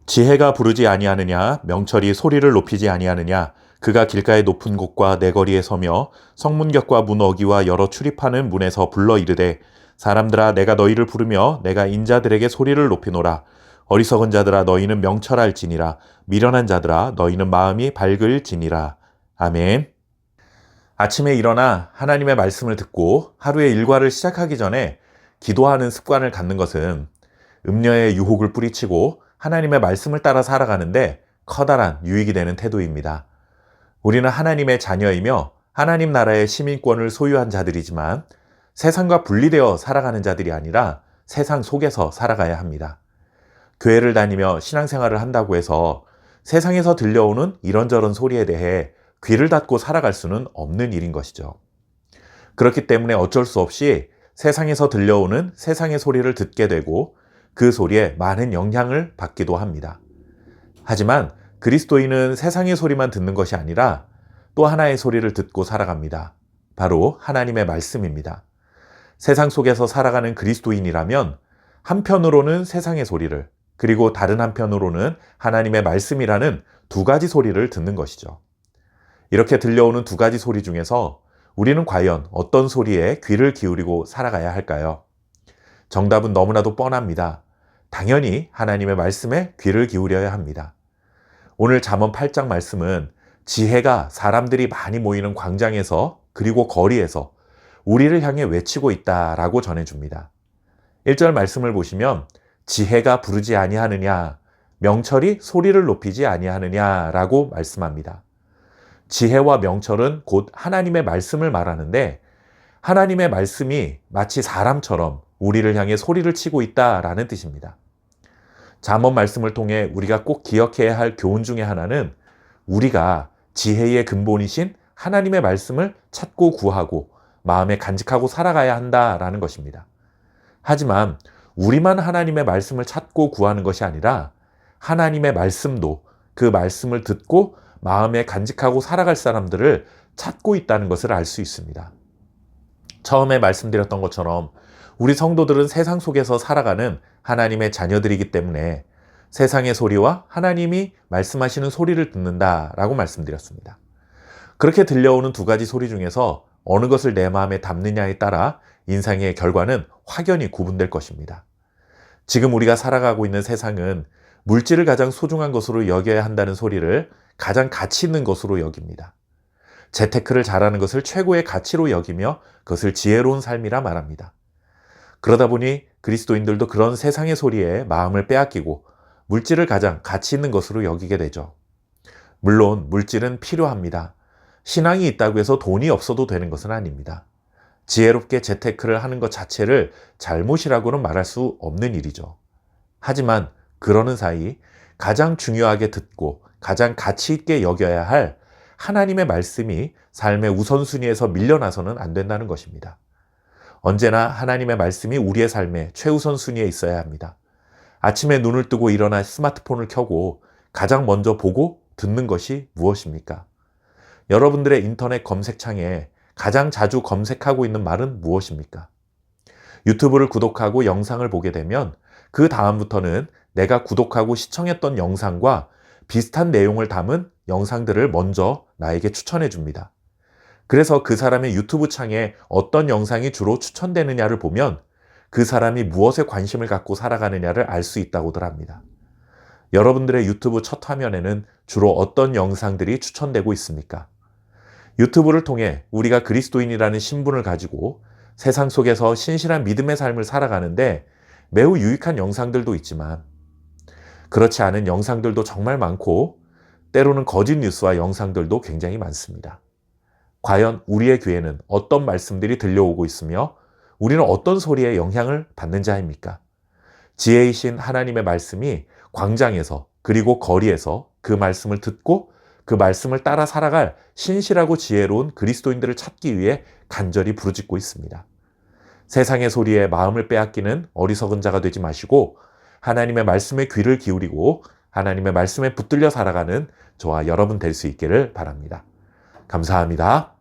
지혜가 부르지 아니하느냐 명철이 소리를 높이지 아니하느냐 그가 길가의 높은 곳과 내 거리에 서며 성문격과 문 어기와 여러 출입하는 문에서 불러 이르되 사람들아 내가 너희를 부르며 내가 인자들에게 소리를 높이노라. 어리석은 자들아 너희는 명철할지니라. 미련한 자들아 너희는 마음이 밝을지니라. 아멘. 아침에 일어나 하나님의 말씀을 듣고 하루의 일과를 시작하기 전에 기도하는 습관을 갖는 것은 음녀의 유혹을 뿌리치고 하나님의 말씀을 따라 살아가는데 커다란 유익이 되는 태도입니다. 우리는 하나님의 자녀이며 하나님 나라의 시민권을 소유한 자들이지만 세상과 분리되어 살아가는 자들이 아니라 세상 속에서 살아가야 합니다. 교회를 다니며 신앙생활을 한다고 해서 세상에서 들려오는 이런저런 소리에 대해 귀를 닫고 살아갈 수는 없는 일인 것이죠. 그렇기 때문에 어쩔 수 없이 세상에서 들려오는 세상의 소리를 듣게 되고 그 소리에 많은 영향을 받기도 합니다. 하지만 그리스도인은 세상의 소리만 듣는 것이 아니라 또 하나의 소리를 듣고 살아갑니다. 바로 하나님의 말씀입니다. 세상 속에서 살아가는 그리스도인이라면 한편으로는 세상의 소리를, 그리고 다른 한편으로는 하나님의 말씀이라는 두 가지 소리를 듣는 것이죠. 이렇게 들려오는 두 가지 소리 중에서 우리는 과연 어떤 소리에 귀를 기울이고 살아가야 할까요? 정답은 너무나도 뻔합니다. 당연히 하나님의 말씀에 귀를 기울여야 합니다. 오늘 잠언 8장 말씀은 지혜가 사람들이 많이 모이는 광장에서 그리고 거리에서 우리를 향해 외치고 있다라고 전해줍니다. 1절 말씀을 보시면 지혜가 부르지 아니하느냐, 명철이 소리를 높이지 아니하느냐라고 말씀합니다. 지혜와 명철은 곧 하나님의 말씀을 말하는데 하나님의 말씀이 마치 사람처럼 우리를 향해 소리를 치고 있다라는 뜻입니다. 잠언 말씀을 통해 우리가 꼭 기억해야 할 교훈 중에 하나는 우리가 지혜의 근본이신 하나님의 말씀을 찾고 구하고 마음에 간직하고 살아가야 한다라는 것입니다. 하지만 우리만 하나님의 말씀을 찾고 구하는 것이 아니라 하나님의 말씀도 그 말씀을 듣고 마음에 간직하고 살아갈 사람들을 찾고 있다는 것을 알 수 있습니다. 처음에 말씀드렸던 것처럼 우리 성도들은 세상 속에서 살아가는 하나님의 자녀들이기 때문에 세상의 소리와 하나님이 말씀하시는 소리를 듣는다라고 말씀드렸습니다. 그렇게 들려오는 두 가지 소리 중에서 어느 것을 내 마음에 담느냐에 따라 인생의 결과는 확연히 구분될 것입니다. 지금 우리가 살아가고 있는 세상은 물질을 가장 소중한 것으로 여겨야 한다는 소리를 가장 가치 있는 것으로 여깁니다. 재테크를 잘하는 것을 최고의 가치로 여기며 그것을 지혜로운 삶이라 말합니다. 그러다 보니 그리스도인들도 그런 세상의 소리에 마음을 빼앗기고 물질을 가장 가치 있는 것으로 여기게 되죠. 물론 물질은 필요합니다. 신앙이 있다고 해서 돈이 없어도 되는 것은 아닙니다. 지혜롭게 재테크를 하는 것 자체를 잘못이라고는 말할 수 없는 일이죠. 하지만 그러는 사이 가장 중요하게 듣고 가장 가치 있게 여겨야 할 하나님의 말씀이 삶의 우선순위에서 밀려나서는 안 된다는 것입니다. 언제나 하나님의 말씀이 우리의 삶의 최우선 순위에 있어야 합니다. 아침에 눈을 뜨고 일어나 스마트폰을 켜고 가장 먼저 보고 듣는 것이 무엇입니까? 여러분들의 인터넷 검색창에 가장 자주 검색하고 있는 말은 무엇입니까? 유튜브를 구독하고 영상을 보게 되면 그 다음부터는 내가 구독하고 시청했던 영상과 비슷한 내용을 담은 영상들을 먼저 나에게 추천해 줍니다. 그래서 그 사람의 유튜브 창에 어떤 영상이 주로 추천되느냐를 보면 그 사람이 무엇에 관심을 갖고 살아가느냐를 알 수 있다고들 합니다. 여러분들의 유튜브 첫 화면에는 주로 어떤 영상들이 추천되고 있습니까? 유튜브를 통해 우리가 그리스도인이라는 신분을 가지고 세상 속에서 신실한 믿음의 삶을 살아가는데 매우 유익한 영상들도 있지만 그렇지 않은 영상들도 정말 많고 때로는 거짓 뉴스와 영상들도 굉장히 많습니다. 과연 우리의 귀에는 어떤 말씀들이 들려오고 있으며 우리는 어떤 소리에 영향을 받는 자입니까? 지혜이신 하나님의 말씀이 광장에서 그리고 거리에서 그 말씀을 듣고 그 말씀을 따라 살아갈 신실하고 지혜로운 그리스도인들을 찾기 위해 간절히 부르짖고 있습니다. 세상의 소리에 마음을 빼앗기는 어리석은 자가 되지 마시고 하나님의 말씀에 귀를 기울이고 하나님의 말씀에 붙들려 살아가는 저와 여러분 될 수 있기를 바랍니다. 감사합니다.